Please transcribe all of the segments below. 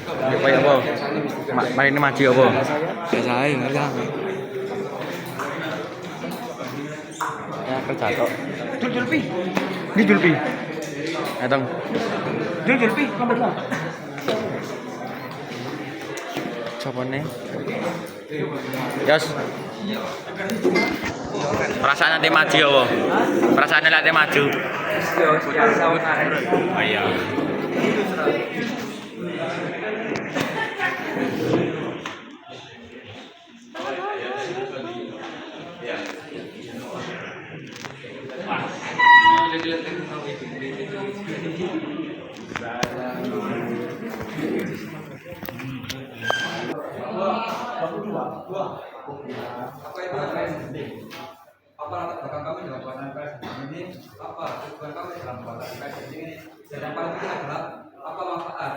Apa ya, Bo? Main ini maju apa? Saya enggak. Ya kerja tok. Julpi. Ini Julpi. Datang. Julpi, nomor 5. Coba nih. Yos. Perasaan nanti maju ya, Bo? Perasaan nanti maju. Oh iya. Apa itu PSD? Apa latar belakang kami dalam pembuatan PSD ini? Apa tujuan kami dalam pembuatan PSD ini? Dan yang paling penting adalah apa manfaat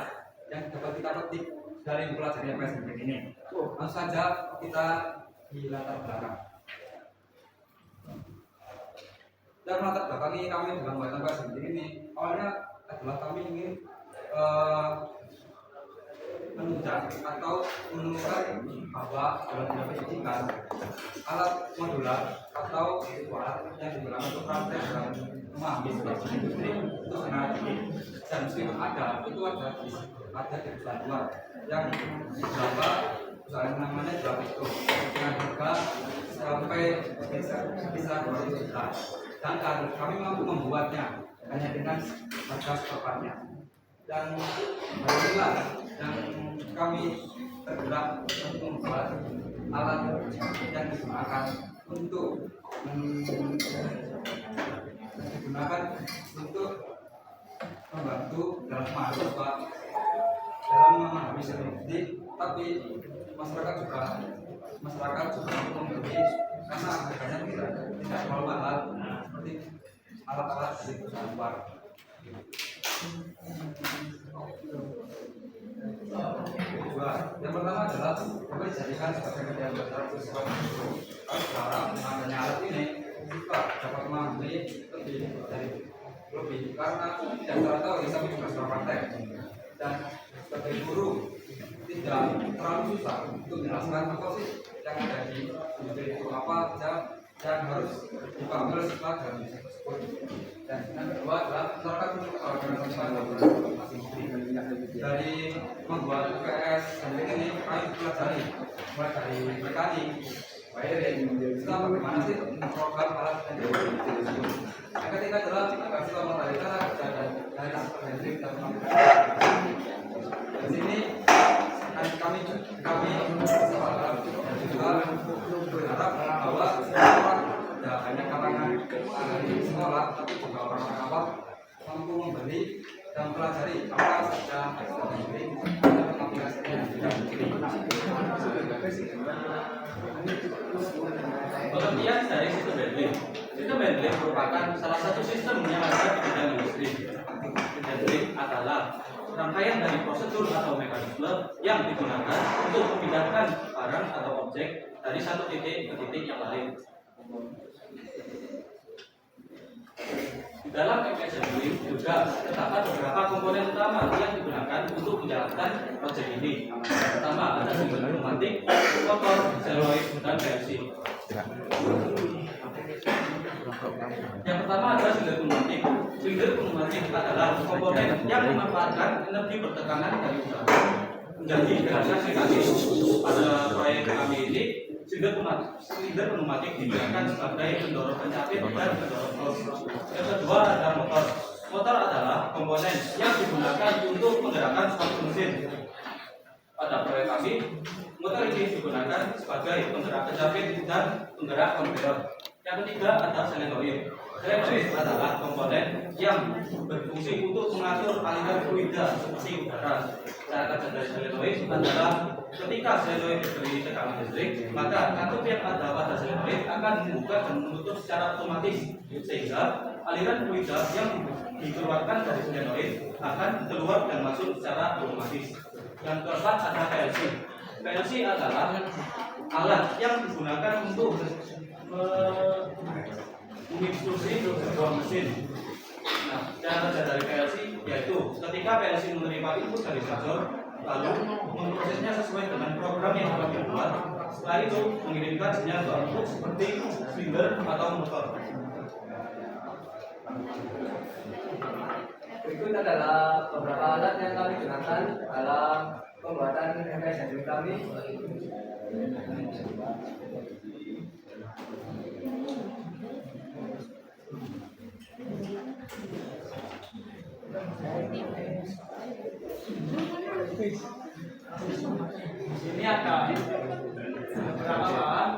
yang dapat kita petik dari mempelajari PSD ini? Langsung saja kita di latar belakang. Dan latar belakang ini kami dalam pembuatan PSD ini awalnya adalah kami ingin menunjang atau menemukan bahwa dalam dunia pendidikan alat modular atau alat yang digunakan untuk praktek dalam rumah bisnis industri itu sangat tinggi dan meskipun ada itu ada di perusahaan luar yang beberapa perusahaan namanya juga itu dengan harga sampai bisa 200 juta. Sedangkan kami mampu membuatnya hanya dengan harga seperempatnya. Dan alhamdulillah yang kami tergerak untuk membuat alat yang digunakan untuk membantu dalam mahasiswa dalam memahami skripsi, tapi masyarakat juga membeli karena harganya tidak terlalu mahal seperti alat-alat dari perusahaan luar. Yang pertama adalah dapat dijadikan sebagai media belajar siswa. Kami berharap dengan adanya alat ini kita dapat mengambil lebih karena tidak tahu bisa menjelaskan praktek dan sebagai guru tidak terlalu susah untuk menjelaskan apa sih yang ada di itu apa saja yang harus dipahami oleh siswa dalam tersebut. Dan yang kedua adalah masyarakat untuk dari membuat UPS dan ini kami pelajari mulai dari mekanik, wiring, kita bagaimana sih program alat dan yang ketiga adalah kasih nomor dari cara dari asisten dan di sini kami berharap dan juga berharap bahwa tidak hanya kalangan dari sekolah tapi juga orang-orang awam mampu membeli dan pelajari apa saja teknik dan aplikasinya yang tidak Pengertian dari sistem Bentley. Sistem Bentley merupakan salah satu sistem yang ada di bidang industri. Bentley adalah rangkaian dari prosedur atau mekanisme yang digunakan untuk memindahkan barang atau objek dari satu titik ke titik yang lain. Di dalam assembly juga terdapat beberapa komponen utama yang digunakan untuk menjalankan proyek ini. Pertama ada sumber pneumatik, motor, soloid, dan PLC. Yang pertama adalah silinder pneumatik. Silinder pneumatik adalah komponen yang memanfaatkan energi pertekanan dari udara menjadi ganas negatif. Pada proyek kami ini silinder pneumatik digunakan sebagai pendorong pencapit dan pendorong hos. Yang kedua ada motor. Motor adalah komponen yang digunakan untuk menggerakkan suatu mesin. Pada proyek kami, motor ini digunakan sebagai penggerak pencapit dan penggerak konveyor. Yang ketiga ada solenoid. Solenoid adalah komponen yang berfungsi untuk mengatur aliran fluida seperti udara. Cara kerja dari solenoid adalah ketika solenoid diberi tekanan listrik, maka katup yang ada pada solenoid akan membuka dan menutup secara otomatis, sehingga aliran fluida yang dikeluarkan dari solenoid akan keluar dan masuk secara otomatis. Yang keempat ada PLC. PLC adalah alat yang digunakan untuk menginstruksi sebuah mesin. Nah, cara kerja dari PLC yaitu ketika PLC menerima input dari sensor, lalu memprosesnya sesuai dengan program yang telah dibuat. Setelah itu mengirimkan sinyal ke output seperti silinder atau motor. Berikut adalah beberapa alat yang kami gunakan dalam pembuatan MPS handling kami. Ini ada beberapa bahan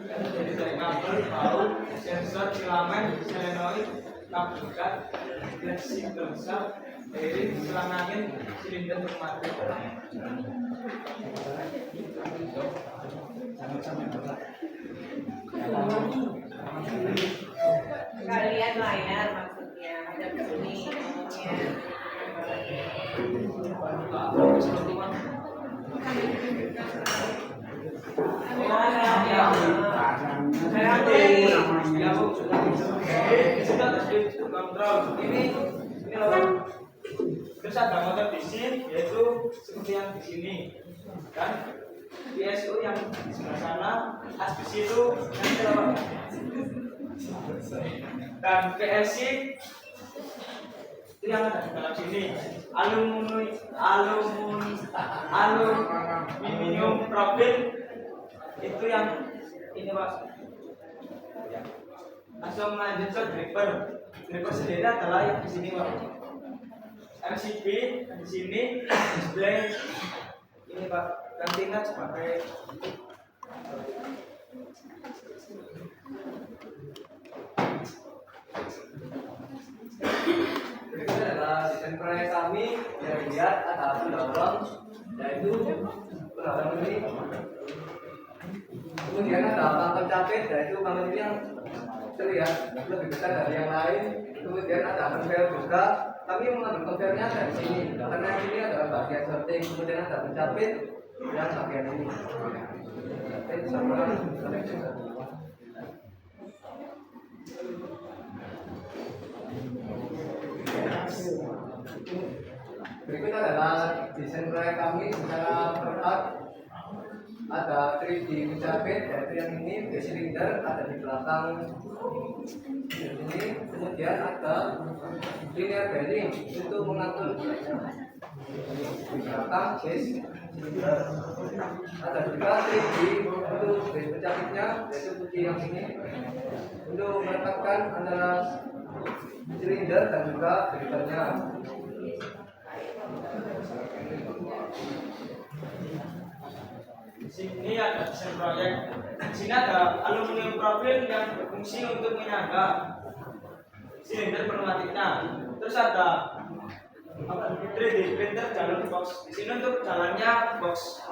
jadi dari kabel, baut, sensor, filamen, solenoid, kabel gas, fleksi besar, bearing, selang angin, silinder pneumatik. Kalian layar maksudnya ada di sini Ini loh. Terus ada motor DC yaitu seperti yang di sini kan. PSU yang di sebelah sana, HPC itu yang di bawah. Dan PLC itu yang ada di dalam sini. Aluminium profil itu yang ini Pak. Langsung lanjut ke driver. Driver sendiri adalah yang di sini Pak. MCB di sini, display ini Pak. Gantinya sebagai Berikut adalah desain proyek kami yang dilihat ada pendorong, yaitu pendorong ini. Kemudian ada pangkal capit, yaitu pangkal ini yang terlihat lebih besar dari yang lain. Kemudian ada conveyor juga. Kami mengambil conveyornya dari sini, karena ini adalah bagian sorting. Kemudian ada pencapit dan bagian ini. Berikut adalah desain proyek kami secara bertahap. Ada 3D pencapit, yaitu yang ini base cylinder ada di belakang ini. Kemudian ada linear bearing untuk mengatur di belakang base cylinder. Ada juga 3D untuk base pencapitnya, yaitu putih yang ini untuk merekatkan antara silinder dan juga filternya. di sini ada desain proyek. Di sini ada aluminium profil yang berfungsi untuk menyangga silinder pneumatiknya. Terus ada 3D printer jalur box. Di sini untuk jalannya box.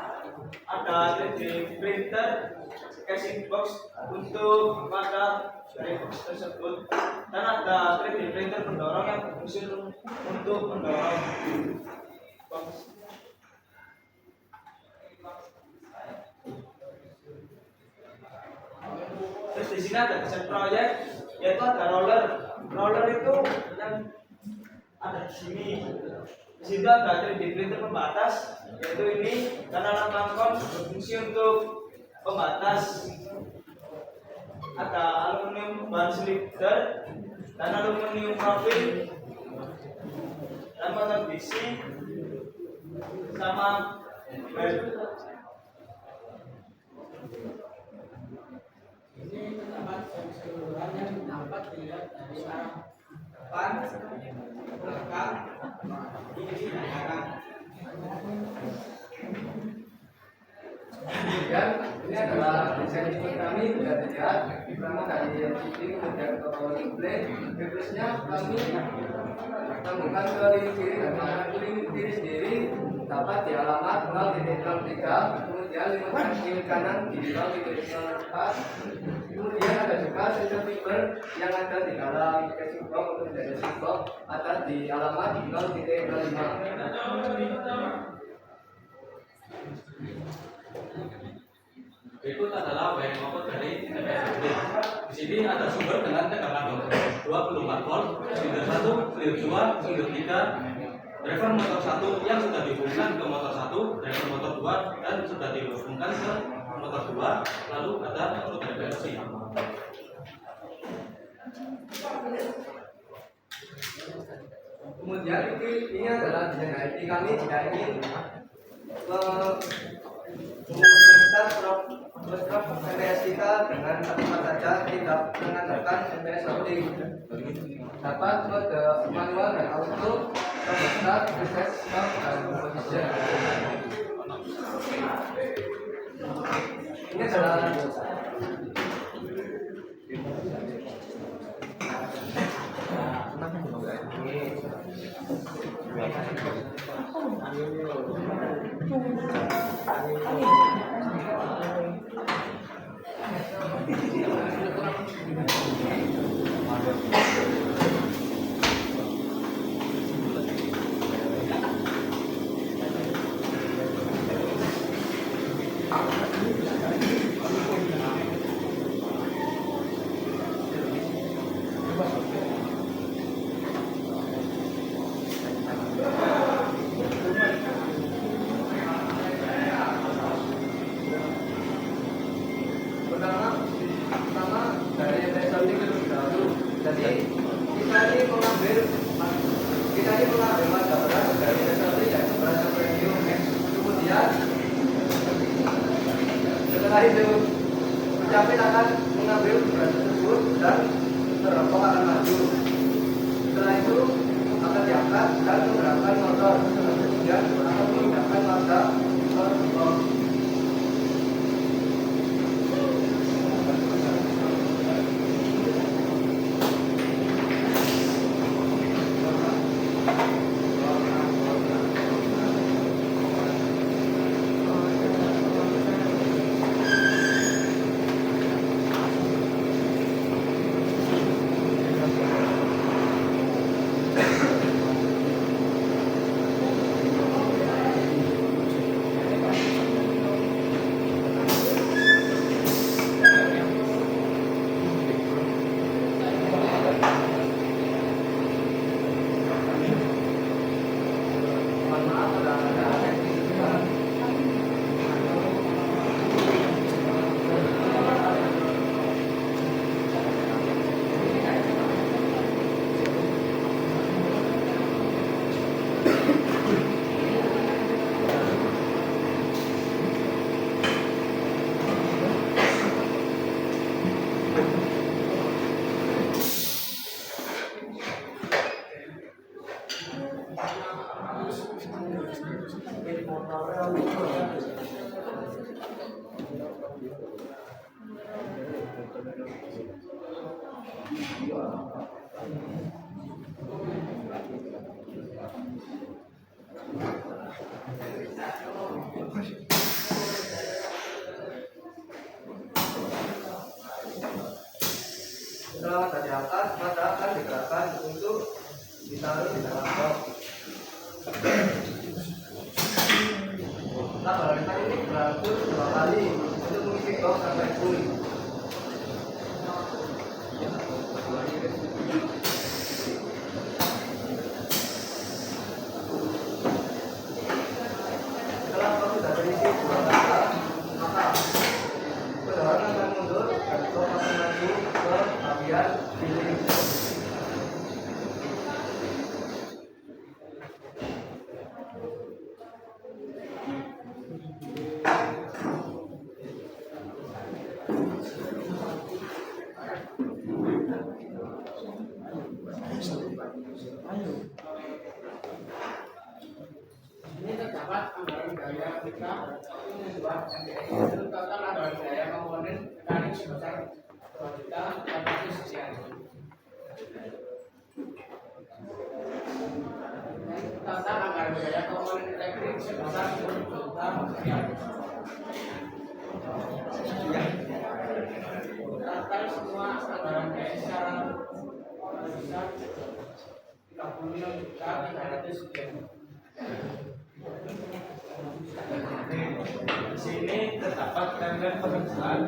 Ada 3D printer casing box untuk pada dari box tersebut. Dan ada 3D printer pendorong yang berfungsi untuk mendorong box. Terus di sini ada desain proyek, yaitu ada roller. Roller itu yang ada di sini. Di situ ada 3D printer pembatas, yaitu ini karena alat mangkon berfungsi untuk pembatas. Ada aluminium bahan silinder dan aluminium profil dan motor DC sama belt. ini tempat keseluruhan yang dapat dilihat dari arah depan, belakang, kiri dan kanan. Kemudian ini adalah desain input kami sudah dilihat. Pertama dari LCD kemudian ke power display. Berikutnya kami sambungkan ke lini kiri dan lini sendiri dapat di alamat 0.03. Kemudian lini kanan di 0.04. Kemudian ada juga sensor fiber yang ada di dalam casing box untuk menjadi casing box ada di alamat 0.05. Berikut adalah wiring output dari MPS. Di sini ada sumber dengan tegangan 24 volt, silinder 1, sender 2, sender 3, driver motor 1 yang sudah dihubungkan ke motor 1, driver motor 2 dan sudah dihubungkan ke motor 2, lalu ada untuk reversi. Kemudian ini adalah desain IT kami jika ingin menguruskan program MPS kita dengan satu saja tidak mengandalkan MPS routing. Dapat mode manual dan auto, terbuka, preset, stop, dan position. Ini adalah pertama dari MPS routing terlebih dahulu. Jadi kita ini mengambil mata berat dari MPS routing yaitu berat premium. Kemudian setelah itu pencapai akan mengambil berat tersebut dan terapung akan maju. Setelah itu akan diangkat dan menggerakkan motor. Kemudian akan memindahkan mata ke bawah. Setelah dari atas, mata akan digerakkan untuk ditaruh di dalam box. Nah, gerakan ini berlangsung 2 kali untuk mengisi box sampai full. Setelah box sudah terisi 2 kata, maka kendaraan akan mundur dan box akan maju ke bagian pilih. Ini terdapat anggaran biaya kita membuat MPS itu total anggaran biaya komponen mekanik sebesar 2.800 sekian. Total anggaran biaya komponen elektrik sebesar 10 juta sekian. Total semua anggaran biaya secara besar 36.300 sekian. Di sini terdapat timeline pengerjaan.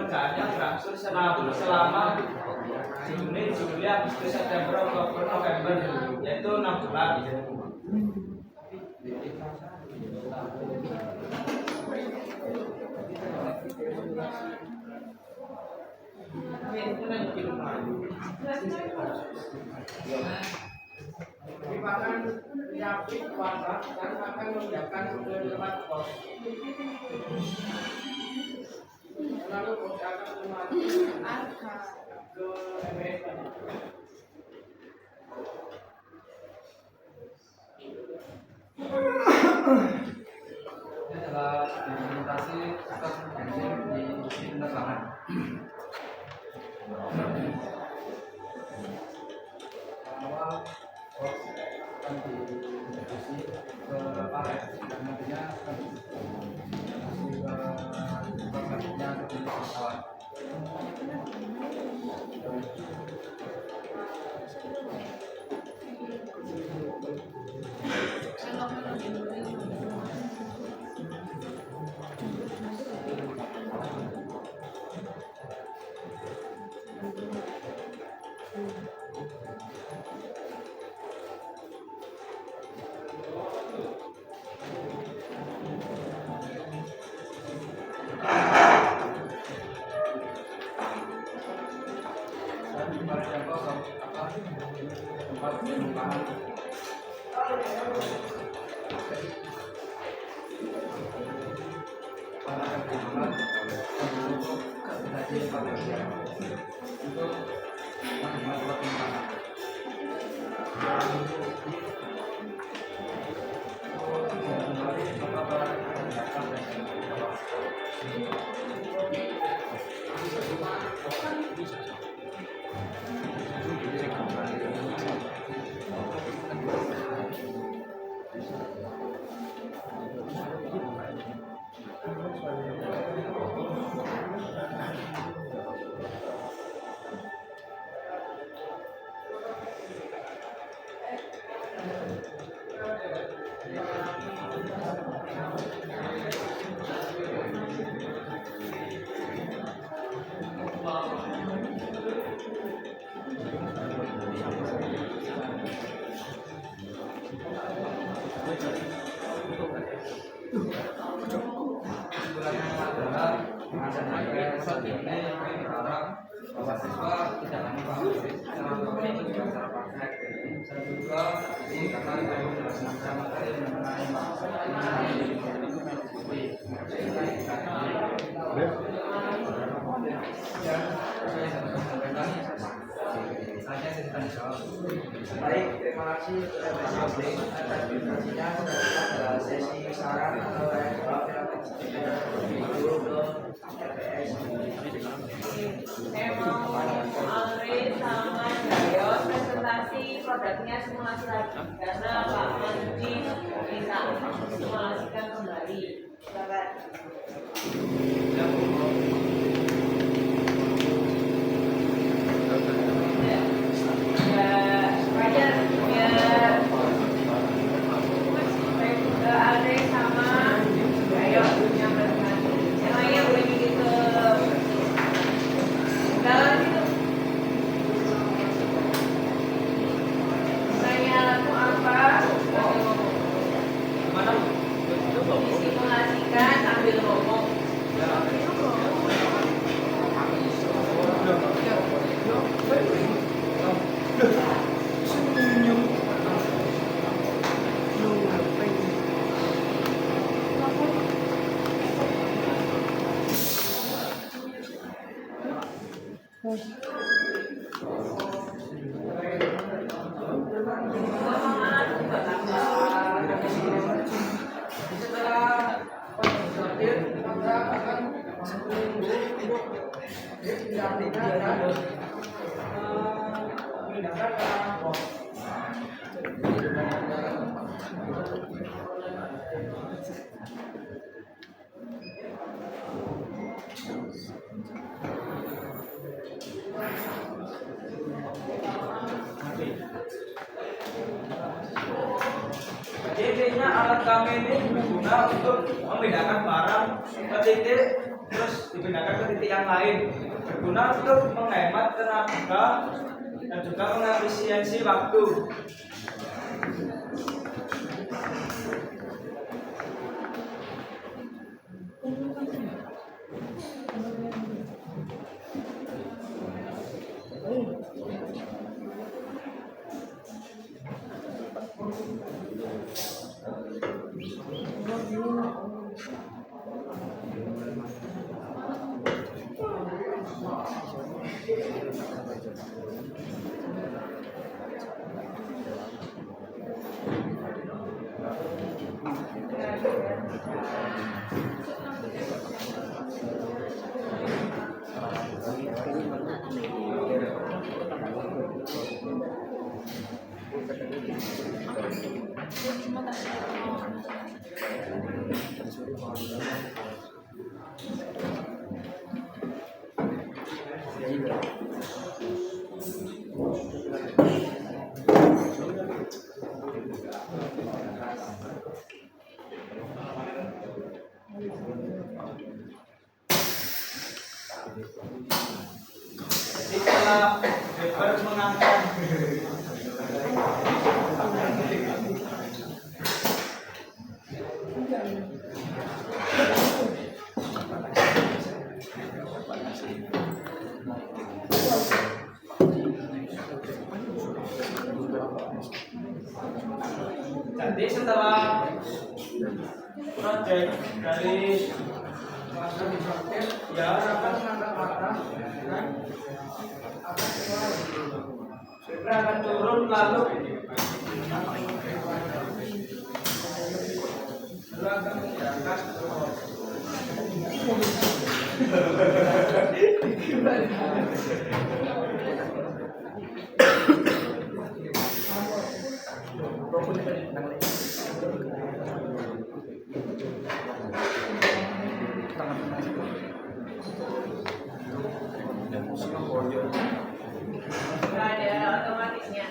pekerjaannya berlangsung selama Juni, Juli, Agustus, September, Oktober, November, yaitu 6 bulan. Merupakan penyakit wabah dan akan membiarkan ke tempat kos. Lalu kos akan kembali ke MBS. Ini adalah implementasi sistem bensin di penerbangan. Awal kos akan didistribusi ke palet dan nantinya akan didistribusi ke tempat selanjutnya di pesawat. Tempat penyimpanan pada perkembangan untuk haji pada dia untuk menerima tempat penyimpanan. Kembali kepada kesimpulannya adalah dengan saat ini kami berharap bahwa siswa tidak hanya paham secara teori tapi juga secara praktek dan juga ini karena kami melaksanakan materi mengenai saya sedang dijawab. Baik, terima kasih atas presentasinya. Pada sesi saran atau tanya jawab dulu ke LPS. Saya mau Andre sama Dayo presentasi produknya simulasi lagi karena Pak Manji bisa simulasikan kembali. Silakan. Andre sama Dayo yang presentasi. Yang lainnya boleh gitu ke dalam situ. Tanya lagu apa? Disimulasikan ambil ngomong. Setelah konsultir, maka akan menunggu pendampingan dan memindahkan ke pos. Jadi intinya alat kami ini berguna untuk memindahkan barang ke titik terus dipindahkan ke titik yang lain berguna untuk menghemat tenaga dan juga mengefisiensi waktu. Setelah Weber mengangkat jadi setelah proyek dari ya akan mengangkat mata Weber akan turun lalu akan mengangkat Nggak ada otomatisnya.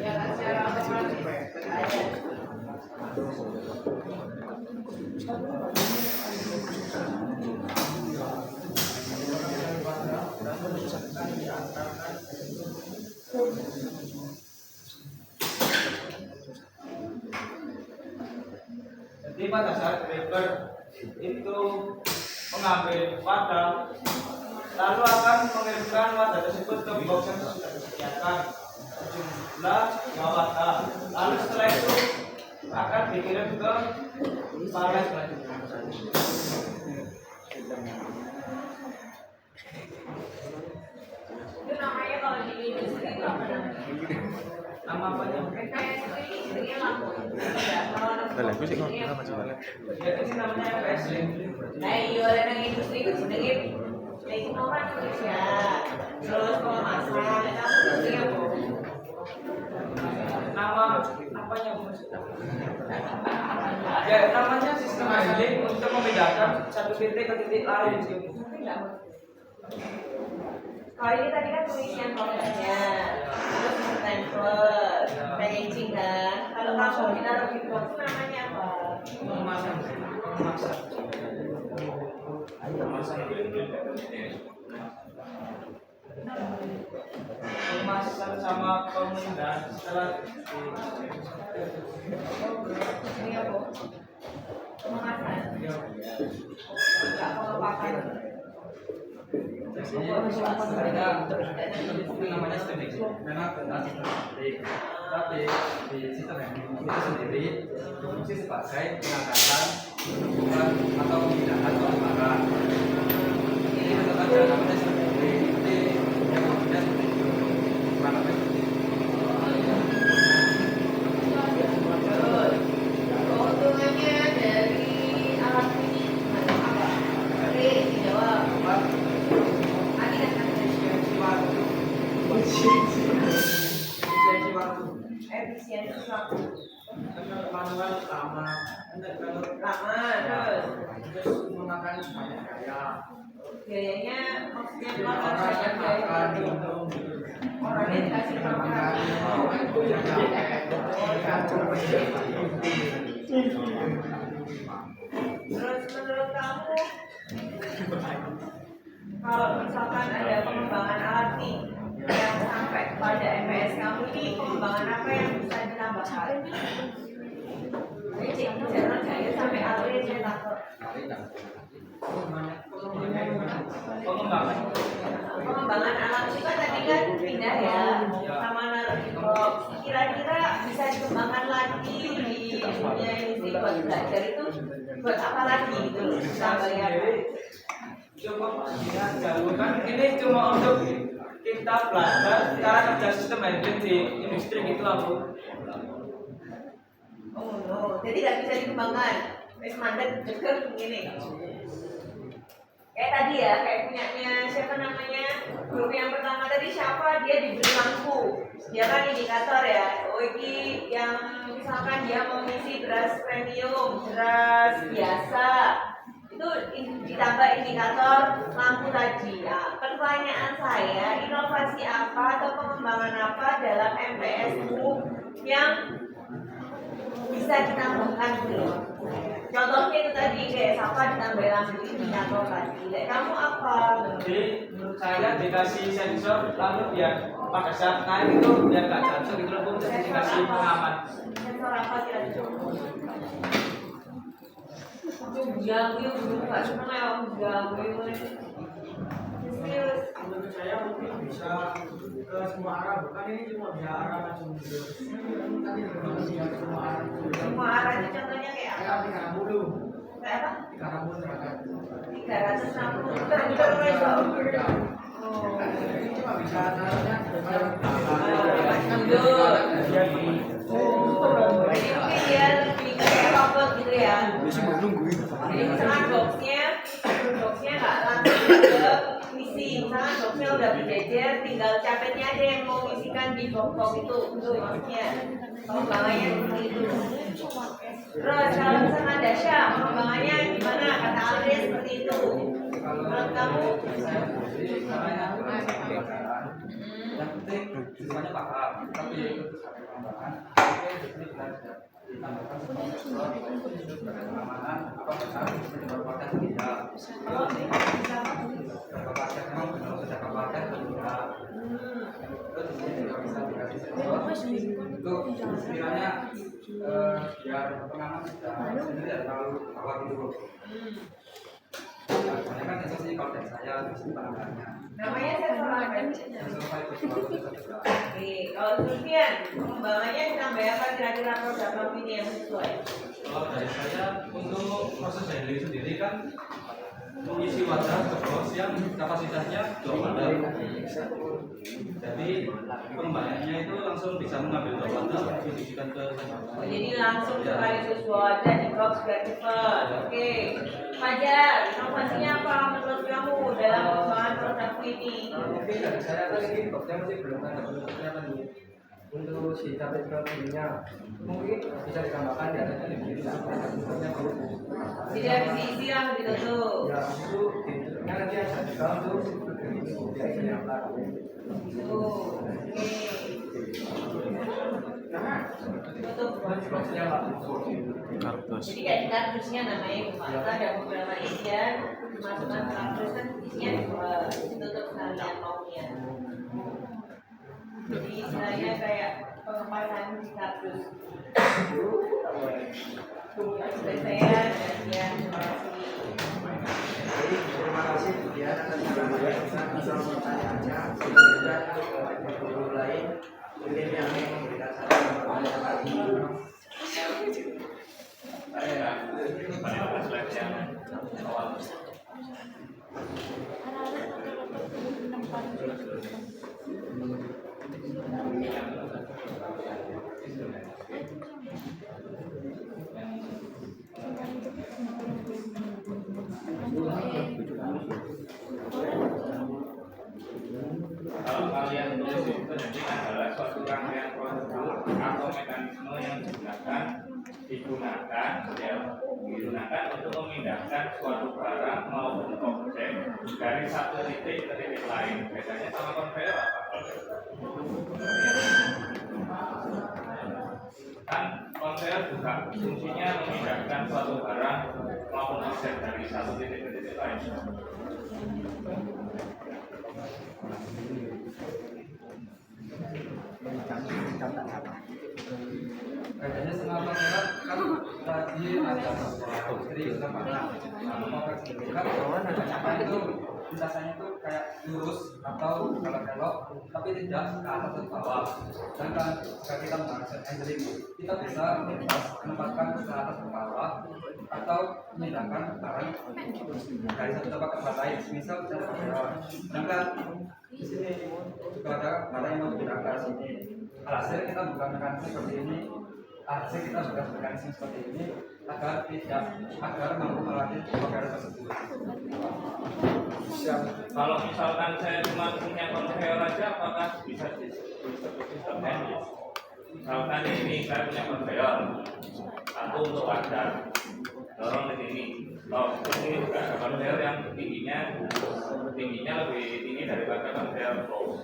Ya kan secara otomatis ada. Jadi pada saat Weber itu mengambil wadah, lalu akan mengirimkan wadah tersebut ke box yang sudah disediakan jumlah 2 wadah. Lalu setelah itu akan dikirim ke palet selanjutnya. Itu namanya kalau di industri itu apa namanya? Nama apanya? PPS itu istrinya lampu. Ya, kalau anak Balik, aku sih kok istrinya- kenapa sih balik? Ya ini namanya FS. Nah, iya ada yang industri itu sedikit. Itu orang Indonesia. Terus pemasaran, itu industri apa? Nama apanya Bu? Ya namanya sistem handling untuk membedakan satu titik ke titik lain. Kalau ini tadi kan pengisian produknya, terus transfer, packaging kan. Kalau kamu ditaruh di box namanya apa? Pengemasan. Pengemasan sama pemindahan setelah Ini apa? Pengemasan. Enggak pengepakan. namanya stemming karena tapi di sistem handling itu sendiri berfungsi sebagai pengangkatan atau pemindahan barang. Ini tetap ada namanya stemming. Jadi yang berbeda seperti itu. Kurang lebih seperti itu. Keuntungannya dari alat ini apa? Oke, dijawab. Tadi kan efisiensi waktu. Efisiensi waktu. manual lama, Lama terus memakan banyak daya. biayanya maksudnya Orang yang makan minum orangnya dikasih makan. Terus menurut kamu, kalau misalkan ada pengembangan alat nih yang sampai pada MPS kamu ini, pengembangan apa yang bisa ditambahkan? Ini jangan saya sampai akhirnya saya takut. Pengembangan alat itu kan tadi kan pindah ya sama naruh di box. Kira-kira bisa dikembangkan lagi di dunia ini buat belajar itu buat apa lagi gitu tambahnya apa? Cuma kan ini cuma untuk kita belajar cara kerja sistem handling di industri gitu aku. Oh no, jadi nggak bisa dikembangkan. Wes mandat juga begini. Kayak tadi ya, kayak punyanya siapa namanya? Grup yang pertama tadi siapa? Dia diberi lampu. Dia kan indikator ya. Oh ini yang misalkan dia mau ngisi beras premium, beras biasa. Itu ditambah indikator lampu tadi. Nah, pertanyaan saya, inovasi apa atau pengembangan apa dalam MPSU yang bisa ditambahkan gitu? Contohnya itu tadi kayak siapa ditambah lampu indikator tadi. Kamu apa? Jadi menurut saya dikasih sensor lalu ya pada saat naik itu biar nggak jatuh gitu loh, jadi dikasih pengaman. Sensor apa kira-kira? Ganggu nggak cuma lewat ganggu. Serius. Menurut saya mungkin bisa ke semua arah, bukan ini cuma di arah macam itu. Tadi bisa ke semua arah. Semua arah itu contohnya kayak apa? Kayak 360. Kayak apa? 360 terangkat. 360 terus. Oh. Ini cuma bisa taruhnya Jadi mungkin dia lebih kayak robot gitu ya. Jadi misalkan boxnya nggak langsung ke misi, misalkan boxnya udah berjejer, tinggal capetnya aja yang mau ngisikan di box itu maksudnya pengembangannya seperti itu. Terus kalau misalkan Dasya, pengembangannya gimana? Kata Alde seperti itu. Menurut kamu? Yang penting semuanya paham, tapi sampai pengembangan ini belajar ditambahkan sebagai pengamanan apa benar beberapa paket tidak beberapa paket memang benar beberapa paket tidak terus di sini juga bisa dikasih sensor untuk sekiranya biar pengaman sudah sendiri tidak terlalu bawah gitu. Soalnya kan sensor sih kalau dari saya di sini pengamanannya Namanya sensor apa? sensor itu selalu bisa. Oke, kalau Sufian, pengembangannya ditambah apa kira-kira program kamu ini yang sesuai? Kalau dari saya untuk proses handling sendiri kan mengisi wadah ke box yang kapasitasnya 2 wadah. Jadi pengembangannya itu langsung bisa mengambil 2 wadah diisikan ke Oh, jadi langsung sekaligus wadah di box biar cepat. Oke, Fajar, inovasinya apa menurut kamu dalam pengembangan produkku ini? Mungkin dari saya kan ini boxnya masih belum ada bentuknya kan untuk si tablet nya mungkin bisa ditambahkan di atasnya lebih bentuknya belum. Jadi habis diisi langsung ditutup. Ya itu bentuknya nanti ada di dalam tuh dia bisa diangkat. Tuh, oke. Tutup. Boxnya nggak tutup. Kardus. Jadi kayak di kardusnya namanya kemana ada beberapa isian masukkan kardus kan isinya ditutup sekalian maunya. Jadi istilahnya kayak pengepasan di kardus. Sudah saya dan ya terima kasih. Jadi terima kasih dia atas pertanyaannya. Semoga guru lain mungkin yang memberikan saran. Kalau kalian tulis itu jadi adalah suatu rangkaian prosedur atau mekanisme yang digunakan untuk memindahkan suatu barang maupun objek dari satu titik ke titik lain. Bedanya sama konveyor apa? Kan fungsinya memindahkan suatu barang maupun objek dari satu titik ke titik lain. Kaitannya sama pangeran kan tadi ada istri sama anak. Kan itu biasanya itu kayak lurus atau belok tapi tidak ke atas atau bawah. Sedangkan jika kita menggunakan handling, kita bisa menempatkan ke atas ke bawah atau memindahkan barang dari satu tempat ke tempat lain. Misal kita bawah. Sedangkan di sini juga ada barang yang mau dipindahkan ke sini. Alhasil kita bukan mekanisme seperti ini. Alhasil kita bukan mekanisme seperti ini agar mampu melatih perkara tersebut. Kalau misalkan saya cuma punya konveyor aja, apakah bisa disebut sistem handling? Misalkan ini saya punya konveyor satu untuk wadah, dorong ke sini. Oh, ini juga ada konveyor yang tingginya lebih tinggi daripada konveyor flow.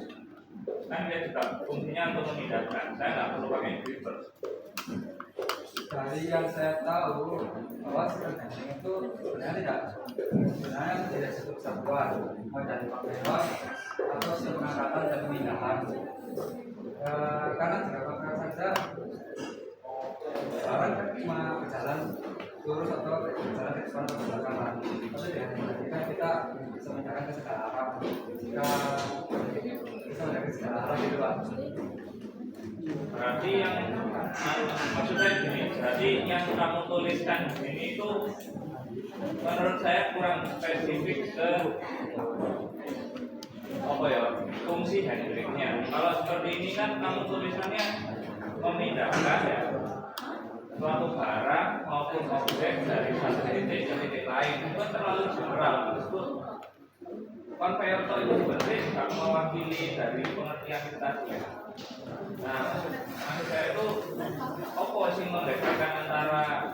Kan dia juga fungsinya untuk memindahkan. Saya nggak perlu pakai gripper. Dari yang saya tahu bahwa sistem handling itu sebenarnya tidak cukup satuan, mau dari konveyor atau sistem pengangkatan dan pemindahan. Karena jika konveyor saja barang kan cuma berjalan lurus atau berjalan ke depan atau ke belakang. Tapi dengan kita bisa memindahkan ke segala arah. Jika bisa memindahkan ke segala arah gitu Pak. Berarti yang maksudnya gini, berarti yang kamu tuliskan di sini itu menurut saya kurang spesifik ke apa ya, fungsi handlingnya. Kalau seperti ini kan kamu tulisannya memindahkan ya suatu barang maupun objek dari satu titik ke titik lain, itu terlalu general. Konveyor itu sebenarnya juga mewakili dari pengertian kita ya. Nah, maksud saya itu apa sih membedakan antara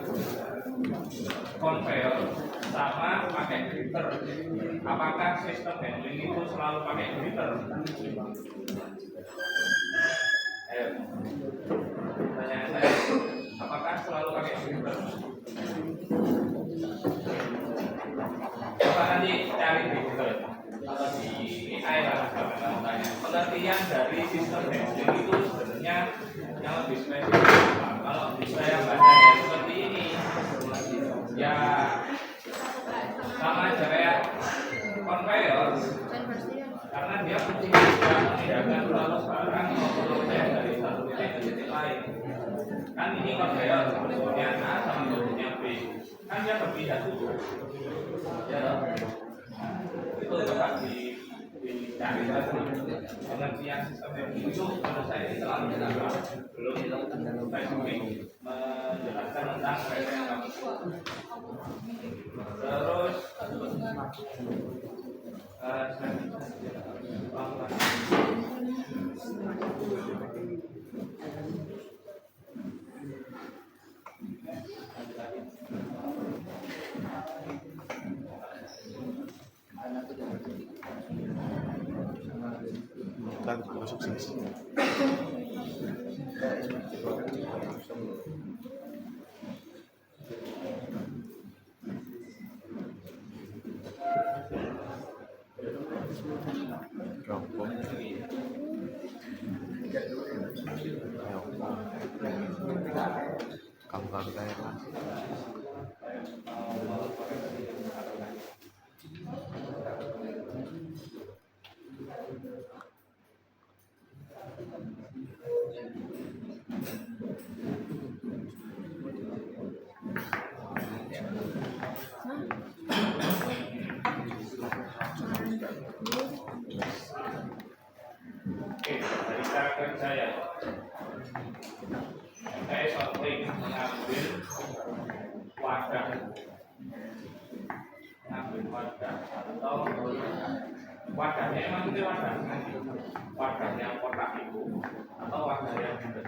konveyor sama pakai gripper? Apakah sistem handling itu selalu pakai gripper? Ayo, pertanyaan saya, apakah selalu pakai gripper? Coba nanti cari di Google atau di AI lah, kalau tanya pengertian dari sistem handling itu sebenarnya yang lebih spesifik. Kalau saya bacanya seperti ini, ya sama aja kayak konveyor, karena dia fungsinya juga memindahkan suatu barang maupun objek dari satu titik ke titik lain. Kan ini konveyor, bentuknya A sama bentuknya B, kan dia berpindah dulu. Ya, itu coba dicari lagi pengertian sistem handling itu menurut saya ini terlalu general, belum spesifik menjelaskan tentang mereka yang kamu. Terus sukses. Oke, dari cara kerja ya, saya sering mengambil wadah atau wadahnya emang itu wadah yang kotak itu atau wadah yang bulat.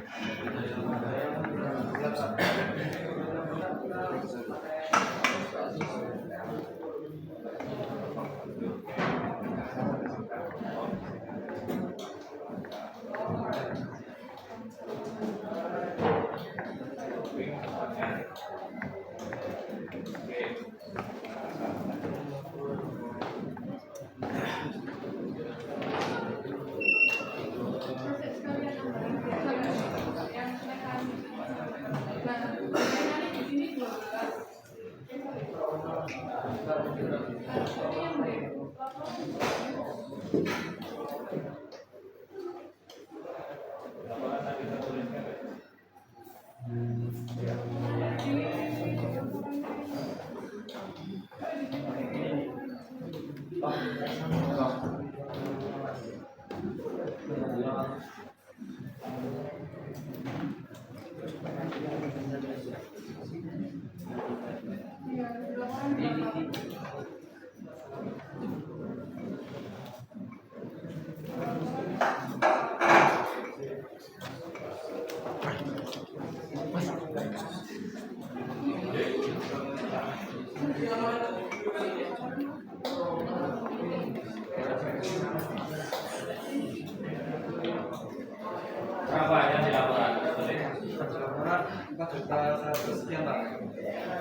4.100.000 sekian Pak.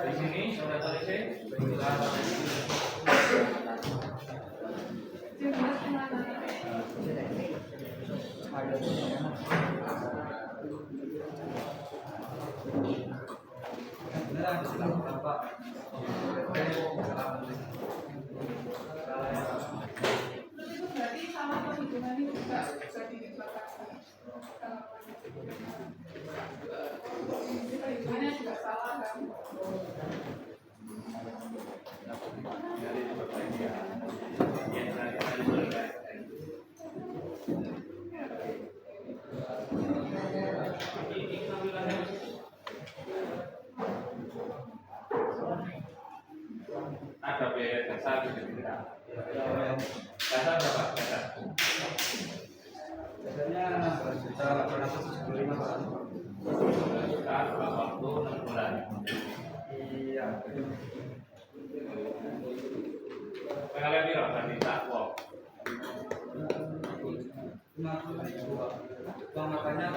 Di sini sudah selesai. Beneran dilakukan Pak. Itu berarti sama perhitungannya juga bisa ditransaksi. Perhitungannya juga salah kan? Ada biaya dasar tidak? Dasar berapa? Dasar. Biasanya 1.875 Pak. Dasar waktu 6 bulan. Iya. Pengalian biro berarti tak kok. 50.000 Pak. Uang makannya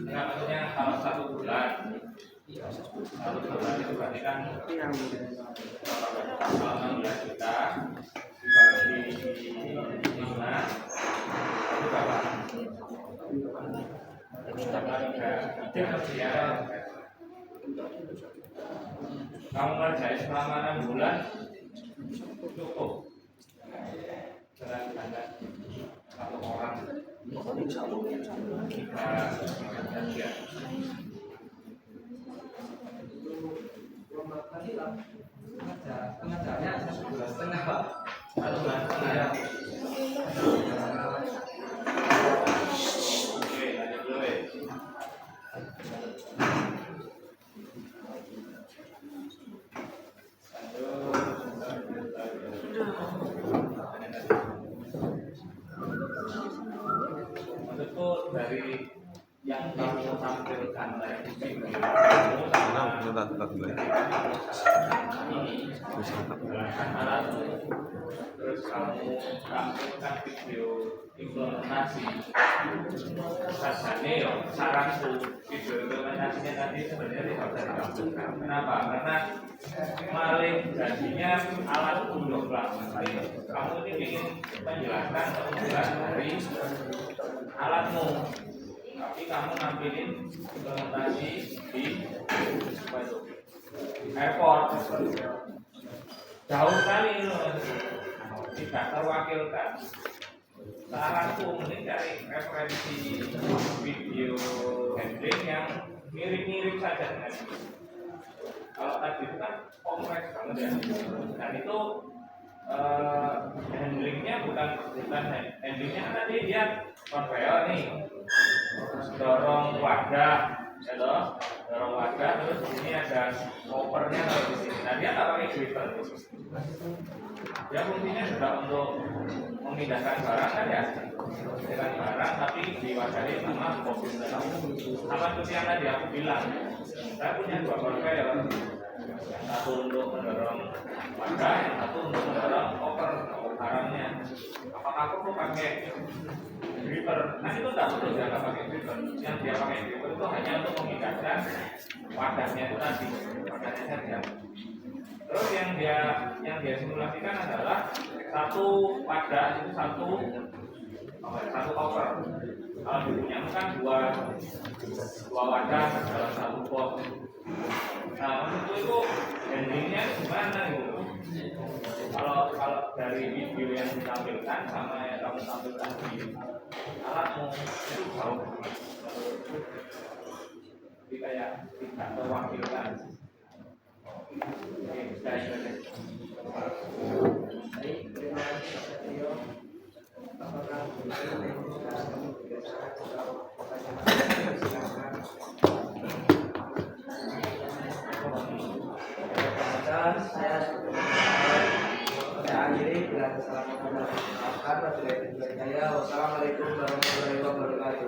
Nah, maksudnya kalau 1 bulan, 1 bulan itu berarti kan kalau 16 juta dibagi 5 itu berapa? Kamu kerjain selama 6 bulan cukup dengan anda 1 orang kita kerja. pengajarnya 1,5 Pak. 1 bulan setengah. Oke, lanjut dulu ya. Maksudku dari yang kamu tampilkan dari video menggunakan alat, terus kamu tampilkan video implementasi sajane ya saranku video implementasinya tadi sebenarnya tidak usah ditampilkan. Kenapa? Karena maling jadinya alat untuk pelaksana. Kamu ini ingin menjelaskan keunggulan dari alatmu, tapi kamu nampilin implementasi di airport, jauh sekali loh, tidak terwakilkan. Saranku mending cari referensi video handling yang mirip-mirip saja dengan ini. Kalau tadi itu kan kompleks banget ya, dan itu handlingnya bukan handlingnya kan tadi dia konveyor nih, dorong wadah, ya toh, dorong wadah, terus di sini ada kopernya kalau di sini. Nah dia nggak pakai gripper, dia fungsinya juga untuk memindahkan barang kan ya, memindahkan barang tapi diwadahi sama mobil dalam. Sama seperti yang tadi aku bilang, saya punya 2 konveyor, yang satu untuk mendorong wadah, yang satu untuk mendorong koper barangnya. Apakah perlu pakai gripper? Nah itu tidak perlu dia nggak pakai gripper. Yang dia pakai gripper itu hanya untuk memindahkan wadahnya itu tadi, wadahnya saja. Terus yang dia simulasikan adalah satu wadah itu satu koper. Kalau dipunya kan dua wadah dalam satu box. Nah untuk itu handlingnya gimana gitu? Kalau dari video yang ditampilkan sama yang kamu tampilkan di alatmu itu jauh. Jadi kayak tidak terwakilkan. Oke, sudah selesai. Baik, terima kasih Pak Satrio. Apakah saya akhiri bila kesalahan. Wassalamualaikum warahmatullahi wabarakatuh.